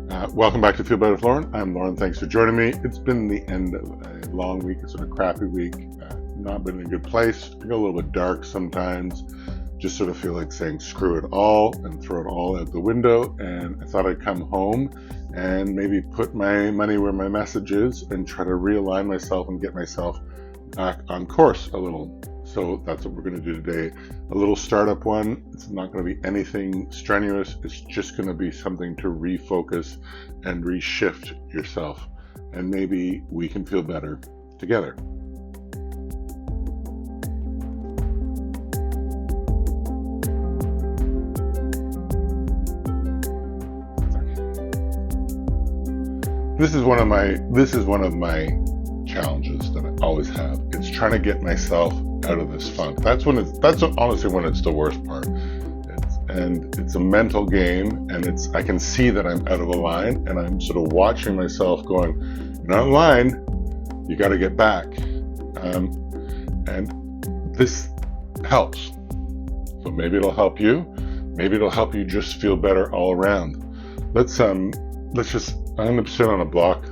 Welcome back to Feel Better with Lauren. I'm Lauren. Thanks for joining me. It's been the end of a long week. It's been a crappy week. Not been in a good place. I go a little bit dark sometimes. Just sort of feel like saying screw it all and throw it all out the window. And I thought I'd come home and maybe put my money where my message is and try to realign myself and get myself back on course a little. So that's what we're going to do today. A little startup one. It's not going to be anything strenuous. It's just going to be something to refocus and reshift yourself. And maybe we can feel better together. This is one of my challenges that I always have. It's trying to get myself out of this funk. That's honestly when it's the worst part. It's a mental game, and I can see that I'm out of a line, and I'm sort of watching myself going, "You're not in line. You got to get back." And this helps. So maybe it'll help you. Maybe it'll help you just feel better all around. I'm gonna sit on a block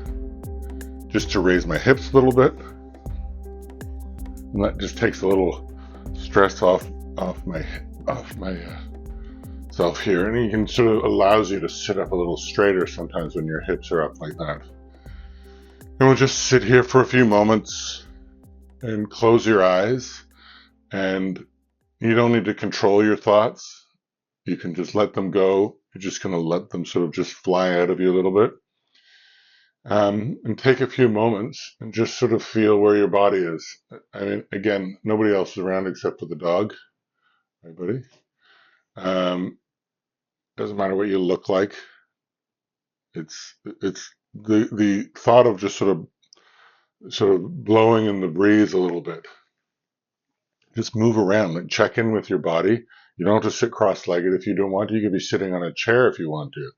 just to raise my hips a little bit. And that just takes a little stress off my self here. And you can sort of allows you to sit up a little straighter sometimes when your hips are up like that. And we'll just sit here for a few moments and close your eyes. And you don't need to control your thoughts. You can just let them go. You're just going to let them sort of just fly out of you a little bit. And take a few moments and just sort of feel where your body is. I mean, again, nobody else is around except for the dog. Right, buddy? Doesn't matter what you look like. It's the thought of just sort of blowing in the breeze a little bit. Just move around, like check in with your body. You don't have to sit cross-legged if you don't want to. You can be sitting on a chair if you want to.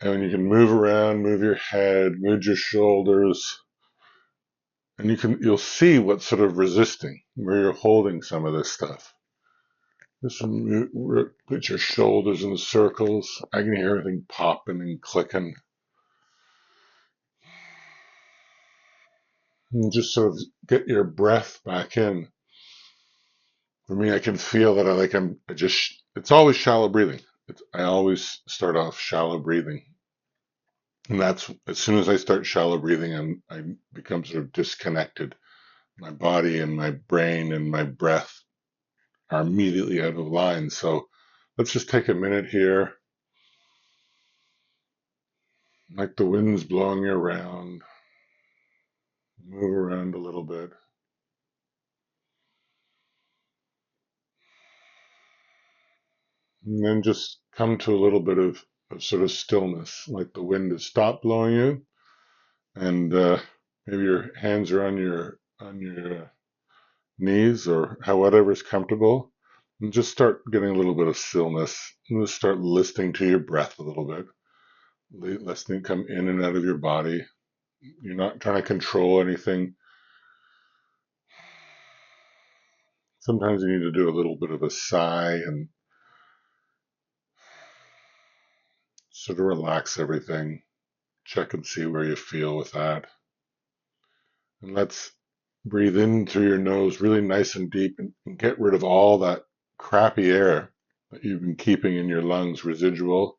And you can move around, move your head, move your shoulders, and you'll see what's sort of resisting, where you're holding some of this stuff. Just put your shoulders in the circles. I can hear everything popping and clicking. And just sort of get your breath back in. For me, I can feel that it's always shallow breathing. I always start off shallow breathing. And that's, as soon as I start shallow breathing, I become sort of disconnected. My body and my brain and my breath are immediately out of line. So let's just take a minute here. Like the wind's blowing you around. Move around a little bit. And then just come to a little bit of sort of stillness, like the wind has stopped blowing you. And maybe your hands are on your knees or whatever is comfortable. And just start getting a little bit of stillness. And just start listening to your breath a little bit. Listening come in and out of your body. You're not trying to control anything. Sometimes you need to do a little bit of a sigh and sort of relax everything. Check and see where you feel with that. And let's breathe in through your nose really nice and deep and get rid of all that crappy air that you've been keeping in your lungs, residual.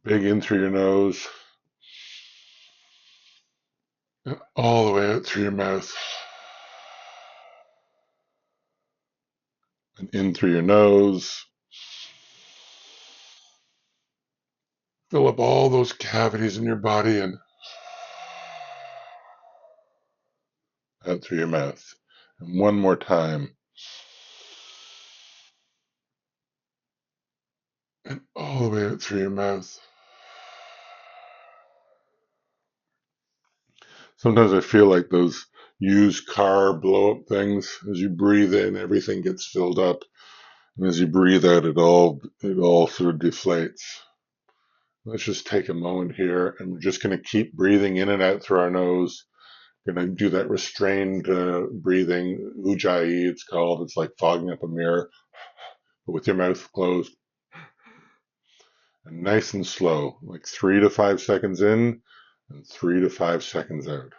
Big in through your nose and all the way out through your mouth. And in through your nose. Fill up all those cavities in your body and out through your mouth. And one more time. And all the way out through your mouth. Sometimes I feel like those used car blow up things. As you breathe in, everything gets filled up. And as you breathe out, it all sort of deflates. Let's just take a moment here, and we're just going to keep breathing in and out through our nose. We're going to do that restrained breathing, ujjayi it's called. It's like fogging up a mirror, but with your mouth closed. And nice and slow, like 3 to 5 seconds in and 3 to 5 seconds out.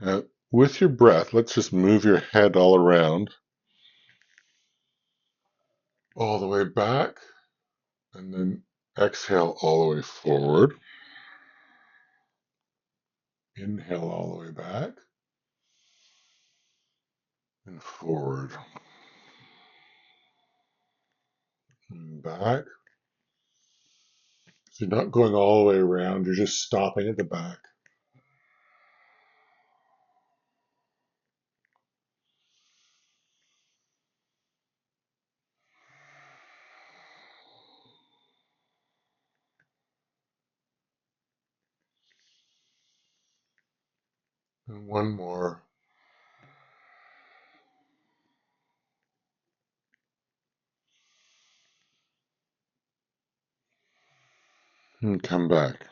Now, with your breath, let's just move your head all around, all the way back, and then exhale all the way forward. Inhale all the way back and forward and back. So you're not going all the way around, you're just stopping at the back. And one more. And come back.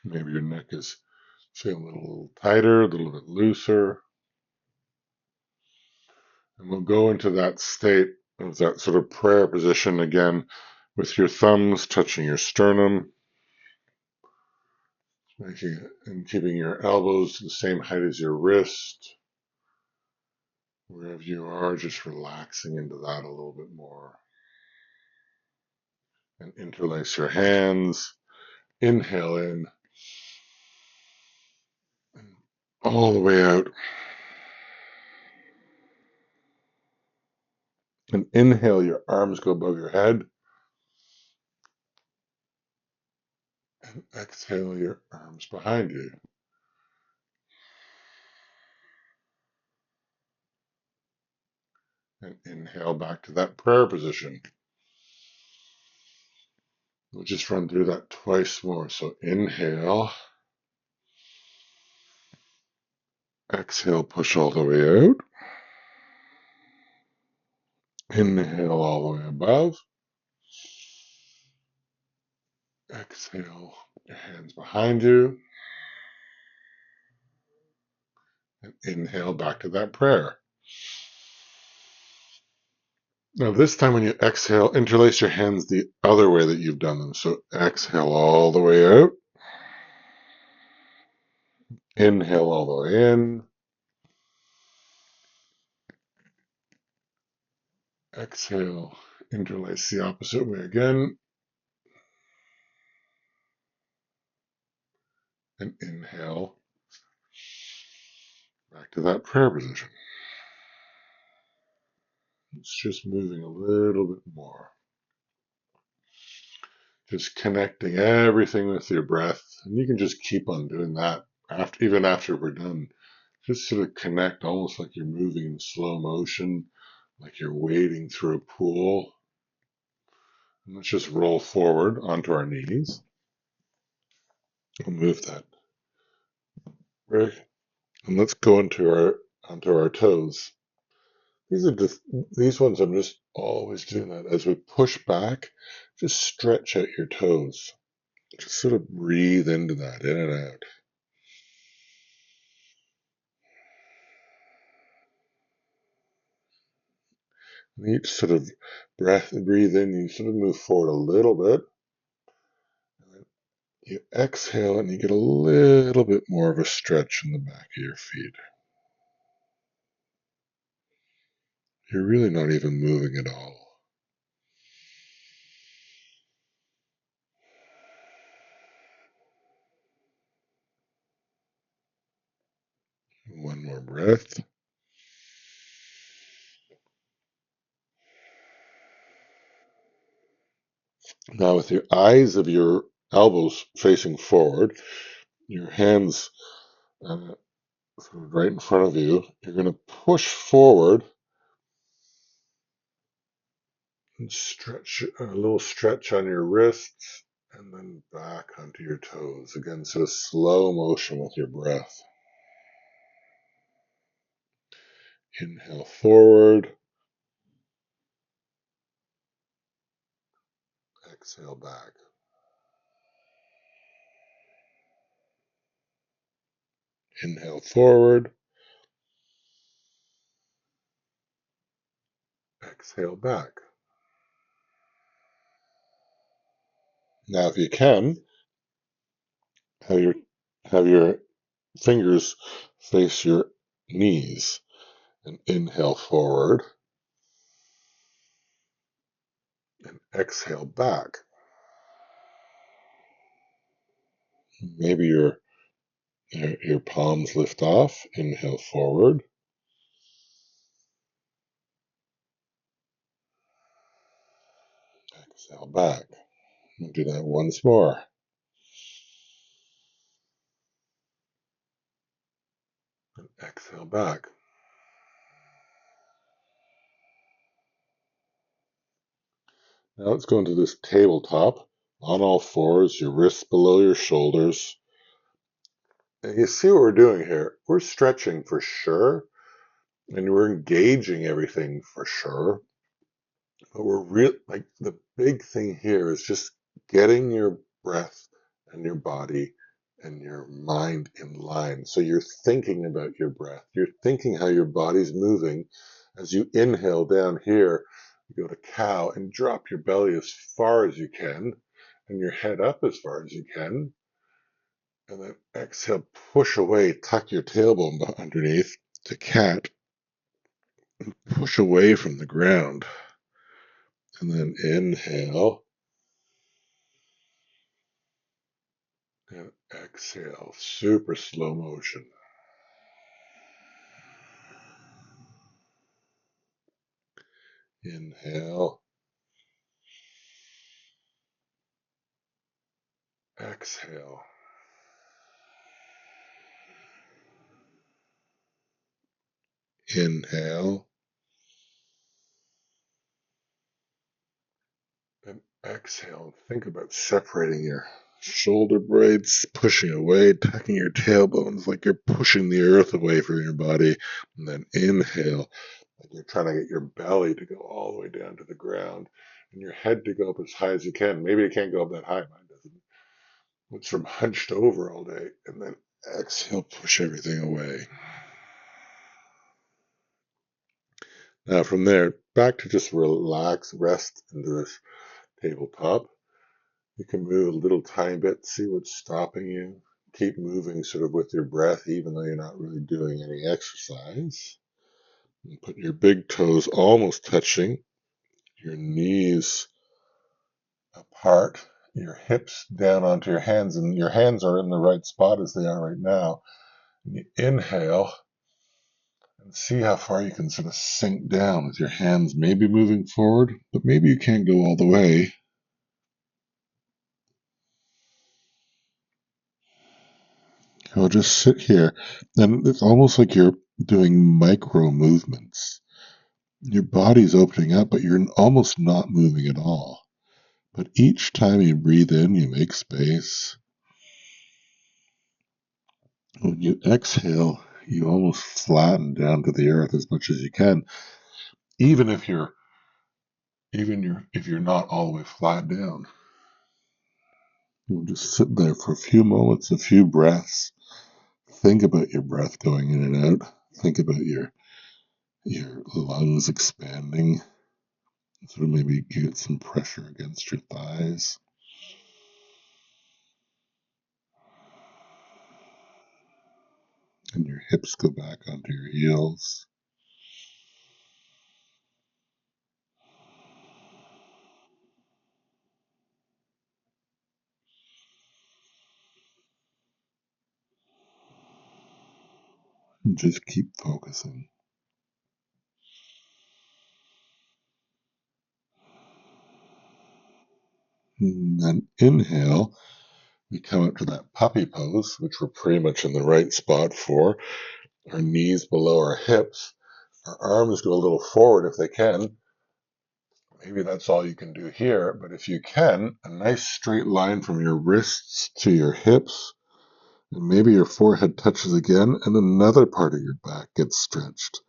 Maybe your neck is feeling a little tighter, a little bit looser. And we'll go into that state of that sort of prayer position again with your thumbs touching your sternum, making and keeping your elbows to the same height as your wrist. Wherever you are, just relaxing into that a little bit more. And interlace your hands. Inhale in. And all the way out. And inhale, your arms go above your head. And exhale, your arms behind you. And inhale back to that prayer position. We'll just run through that twice more. So inhale. Exhale, push all the way out. Inhale all the way above. Exhale, your hands behind you. And inhale back to that prayer. Now, this time when you exhale, interlace your hands the other way that you've done them. So exhale all the way out. Inhale all the way in. Exhale, interlace the opposite way again. And inhale back to that prayer position. It's just moving a little bit more. Just connecting everything with your breath. And you can just keep on doing that even after we're done. Just sort of connect almost like you're moving in slow motion, like you're wading through a pool. And let's just roll forward onto our knees. We'll move that. Right. And let's go onto our toes. These ones I'm just always doing that. As we push back, just stretch out your toes. Just sort of breathe into that, in and out. And each sort of breathe in, you sort of move forward a little bit. And then you exhale and you get a little bit more of a stretch in the back of your feet. You're really not even moving at all. One more breath. Now, with your eyes of your elbows facing forward, your hands sort of right in front of you, you're going to push forward And stretch, a little stretch on your wrists, and then back onto your toes. Again, sort of slow motion with your breath. Inhale forward. Exhale back. Inhale forward. Exhale back. Now, if you can, have your have your fingers face your knees and inhale forward and exhale back. Maybe your palms lift off. Inhale forward. Exhale back. We'll do that once more. And exhale back. Now let's go into this tabletop on all fours, your wrists below your shoulders. And you see what we're doing here? We're stretching for sure, and we're engaging everything for sure. But we're real like the big thing here is just getting your breath and your body and your mind in line. So you're thinking about your breath. You're thinking how your body's moving as you inhale down here. You go to cow and drop your belly as far as you can and your head up as far as you can. And then exhale, push away, tuck your tailbone underneath to cat, push away from the ground. And then inhale and exhale, super slow motion. Inhale, exhale. Inhale and exhale. Think about separating your shoulder blades, pushing away, tucking your tailbones like you're pushing the earth away from your body. And then inhale, like you're trying to get your belly to go all the way down to the ground and your head to go up as high as you can. Maybe it can't go up that high, mine doesn't. It's from hunched over all day. And then exhale, push everything away. Now from there, back to just relax, rest into this tabletop. You can move a little tiny bit, see what's stopping you. Keep moving sort of with your breath, even though you're not really doing any exercise. And put your big toes almost touching, your knees apart, your hips down onto your hands, and your hands are in the right spot as they are right now. And you inhale and see how far you can sort of sink down with your hands maybe moving forward, but maybe you can't go all the way. You'll just sit here, and it's almost like you're doing micro movements. Your body's opening up, but you're almost not moving at all. But each time you breathe in, you make space. When you exhale, you almost flatten down to the earth as much as you can, even if you're not all the way flat down. You'll just sit there for a few moments, a few breaths. Think about your breath going in and out. Think about your lungs expanding. Sort of maybe get some pressure against your thighs. And your hips go back onto your heels. And just keep focusing. And then inhale, we come up to that puppy pose, which we're pretty much in the right spot for. Our knees below our hips. Our arms go a little forward if they can. Maybe that's all you can do here, but if you can, a nice straight line from your wrists to your hips, and maybe your forehead touches again, and another part of your back gets stretched.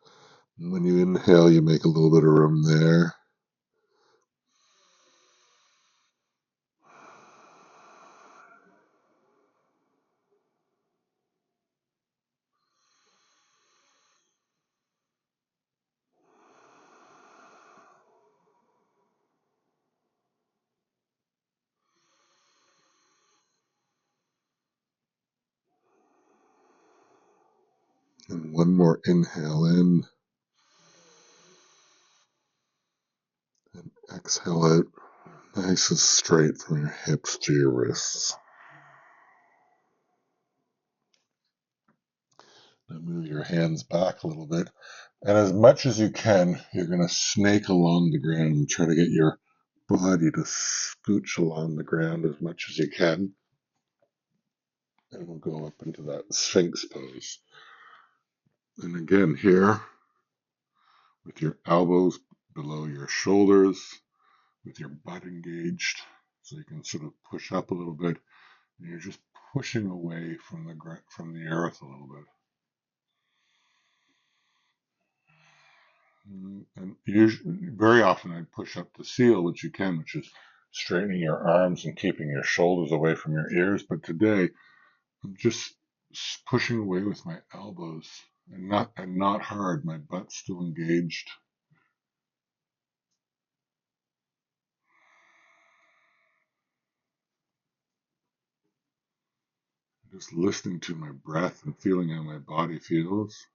And when you inhale, you make a little bit of room there. And one more inhale in, and exhale out. Nice and straight from your hips to your wrists. Now move your hands back a little bit. And as much as you can, you're going to snake along the ground and try to get your body to scooch along the ground as much as you can. And we'll go up into that Sphinx pose. And again, here, with your elbows below your shoulders, with your butt engaged, so you can sort of push up a little bit. And you're just pushing away from the earth a little bit. And usually, very often I push up the seal, which you can, which is straightening your arms and keeping your shoulders away from your ears. But today, I'm just pushing away with my elbows and not hard. My butt's still engaged. Just listening to my breath and feeling how my body feels.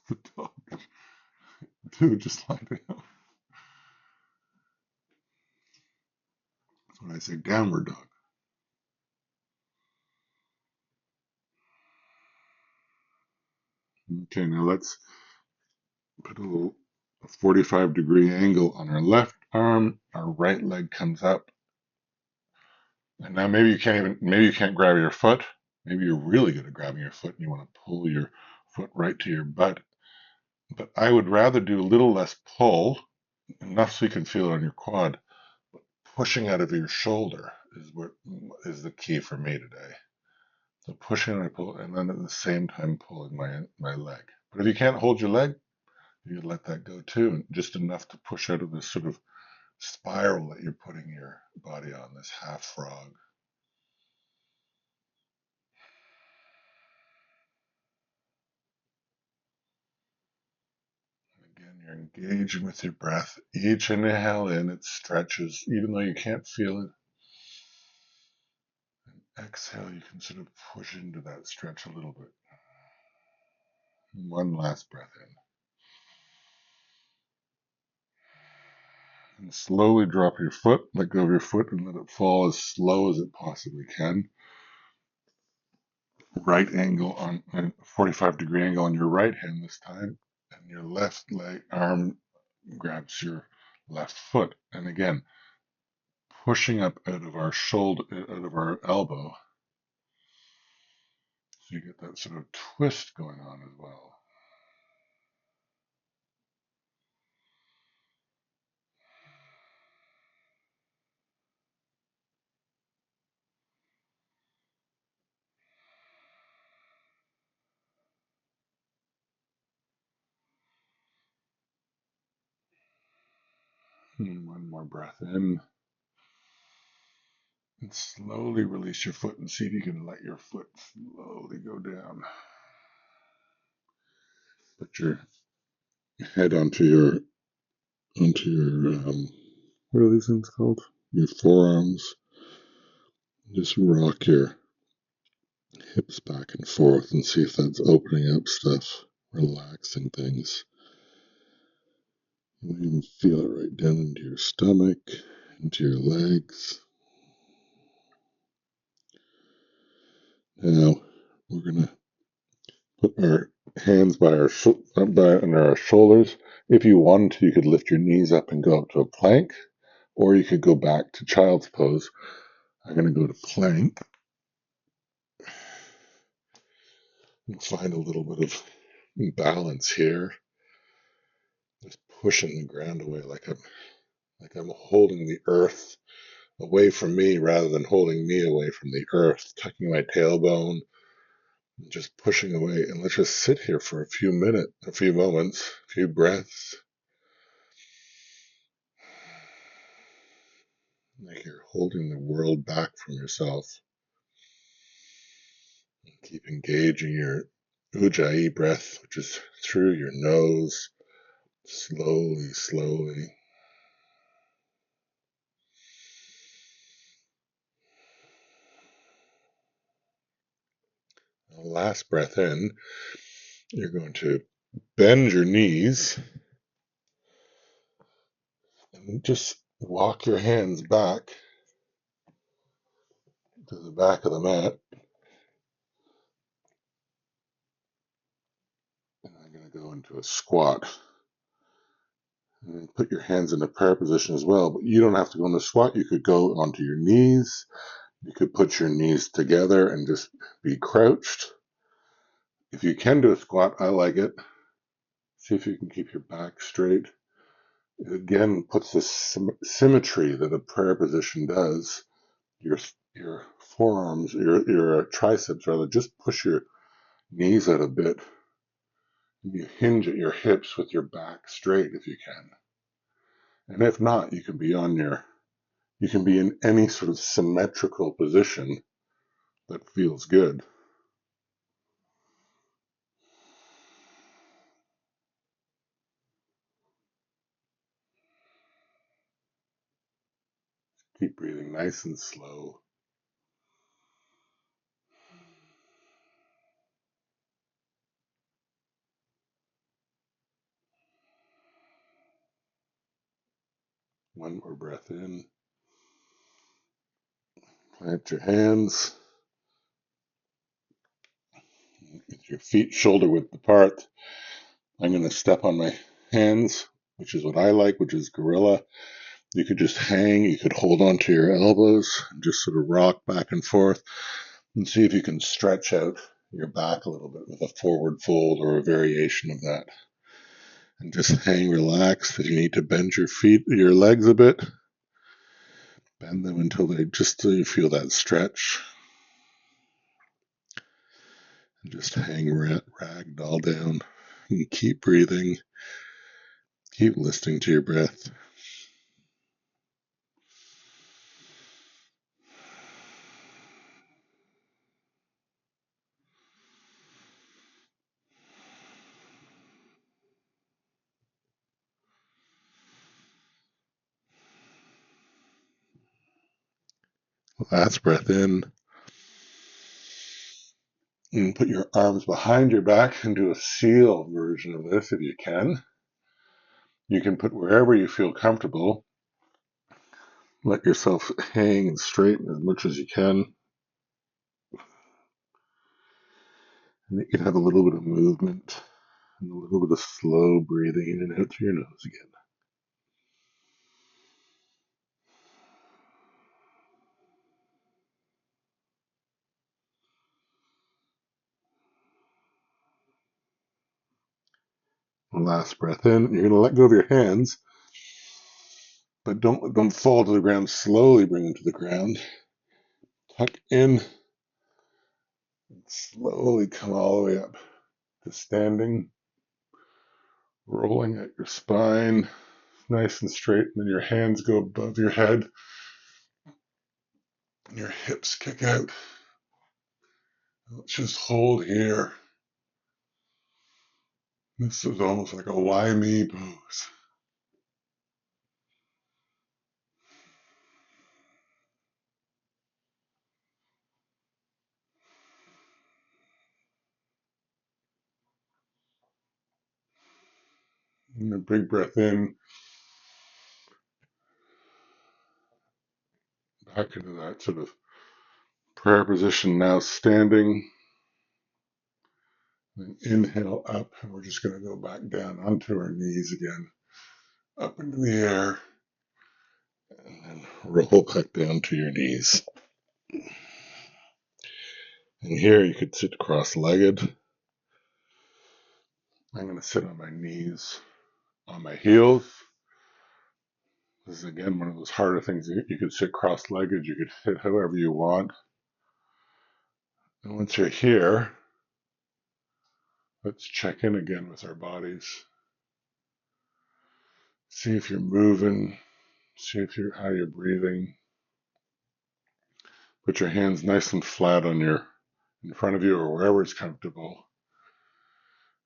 The dog, dude, just lie down. That's when I say downward dog. Okay, now let's put a 45-degree angle on our left arm. Our right leg comes up. And now maybe you can't grab your foot. Maybe you're really good at grabbing your foot and you want to pull your foot right to your butt. But I would rather do a little less pull, enough so you can feel it on your quad. But pushing out of your shoulder is the key for me today. So pushing and I pull, and then at the same time pulling my leg. But if you can't hold your leg, you can let that go too, and just enough to push out of this sort of spiral that you're putting your body on, this half frog. Again, you're engaging with your breath. Each inhale in, it stretches, even though you can't feel it. And exhale, you can sort of push into that stretch a little bit. One last breath in. And slowly drop your foot, let go of your foot, and let it fall as slow as it possibly can. Right angle on a 45-degree angle on your right hand this time, and your left leg arm grabs your left foot. And again, pushing up out of our shoulder, out of our elbow. So you get that sort of twist going on as well. And one more breath in. And slowly release your foot and see if you can let your foot slowly go down. Put your head onto your what are these things called? Your forearms. Just rock your hips back and forth and see if that's opening up stuff, relaxing things. You can feel it right down into your stomach, into your legs. Now we're going to put our hands under our shoulders. If you wanted to, you could lift your knees up and go up to a plank, Or you could go back to child's pose. I'm going to go to plank and find a little bit of balance here. Just pushing the ground away like I'm holding the earth away from me rather than holding me away from the earth, tucking my tailbone, and just pushing away. And let's just sit here for a few minutes, a few moments, a few breaths, like you're holding the world back from yourself. Keep engaging your ujjayi breath, which is through your nose, slowly, slowly. Last breath in, you're going to bend your knees and just walk your hands back to the back of the mat. And I'm going to go into a squat. And put your hands in a prayer position as well, but you don't have to go in the squat. You could go onto your knees. You could put your knees together and just be crouched. If you can do a squat, I like it. See if you can keep your back straight. It again puts the symmetry that a prayer position does. Your forearms, your triceps rather, just push your knees out a bit. You hinge at your hips with your back straight if you can. And if not, you can be in any sort of symmetrical position that feels good. Keep breathing nice and slow. One more breath in. Plant your hands with your feet shoulder width apart. I'm going to step on my hands, which is what I like, which is gorilla. You could just hang, you could hold onto your elbows and just sort of rock back and forth and see if you can stretch out your back a little bit with a forward fold or a variation of that. And just hang relaxed. If you need to bend your legs a bit, bend them till you feel that stretch. And just hang ragdoll down and keep breathing. Keep listening to your breath. Last breath in. And put your arms behind your back and do a seal version of this if you can. You can put wherever you feel comfortable. Let yourself hang and straighten as much as you can. And you can have a little bit of movement and a little bit of slow breathing in and out through your nose again. Last breath in. You're going to let go of your hands, but don't let them fall to the ground. Slowly bring them to the ground. Tuck in. And slowly come all the way up to standing. Rolling at your spine. Nice and straight. And then your hands go above your head. And your hips kick out. Let's just hold here. This is almost like a Y-me pose. And a big breath in, back into that sort of prayer position, now standing. Then inhale up, and we're just going to go back down onto our knees again, up into the air. And then roll back down to your knees. And here you could sit cross-legged. I'm going to sit on my knees, on my heels. This is again one of those harder things. You could sit cross-legged. You could sit however you want. And once you're here, let's check in again with our bodies. See if you're moving. See if how you're breathing. Put your hands nice and flat on in front of you or wherever it's comfortable.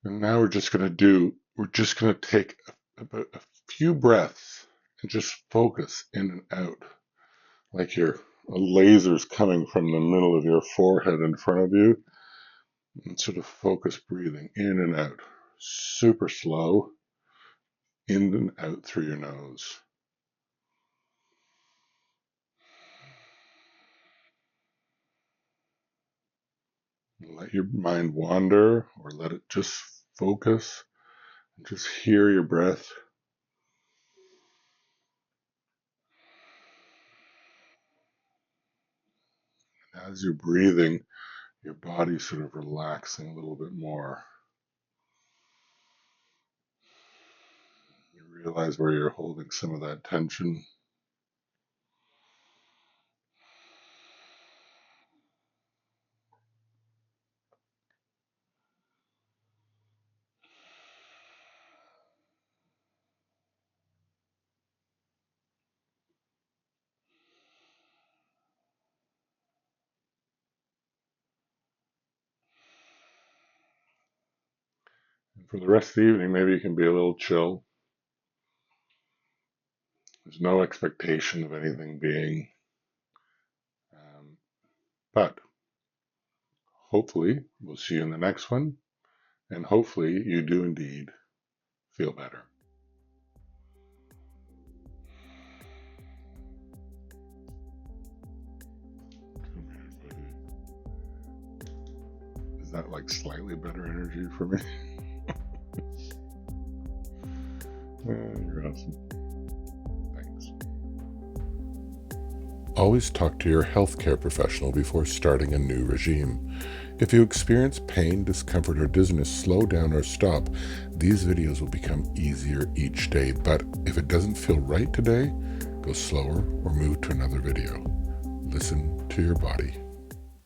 And now we're just going to take a few breaths and just focus in and out, like your laser's coming from the middle of your forehead in front of you, and sort of focus breathing in and out, super slow, in and out through your nose. Let your mind wander or let it just focus and just hear your breath. As you're breathing, your body's sort of relaxing a little bit more. You realize where you're holding some of that tension. And for the rest of the evening, maybe you can be a little chill. There's no expectation of anything being, but hopefully we'll see you in the next one, and hopefully you do indeed feel better. Is that like slightly better energy for me? You're awesome. Thanks. Always talk to your healthcare professional before starting a new regime. If you experience pain, discomfort, or dizziness, slow down or stop. These videos will become easier each day, but if it doesn't feel right today, go slower or move to another video. Listen to your body.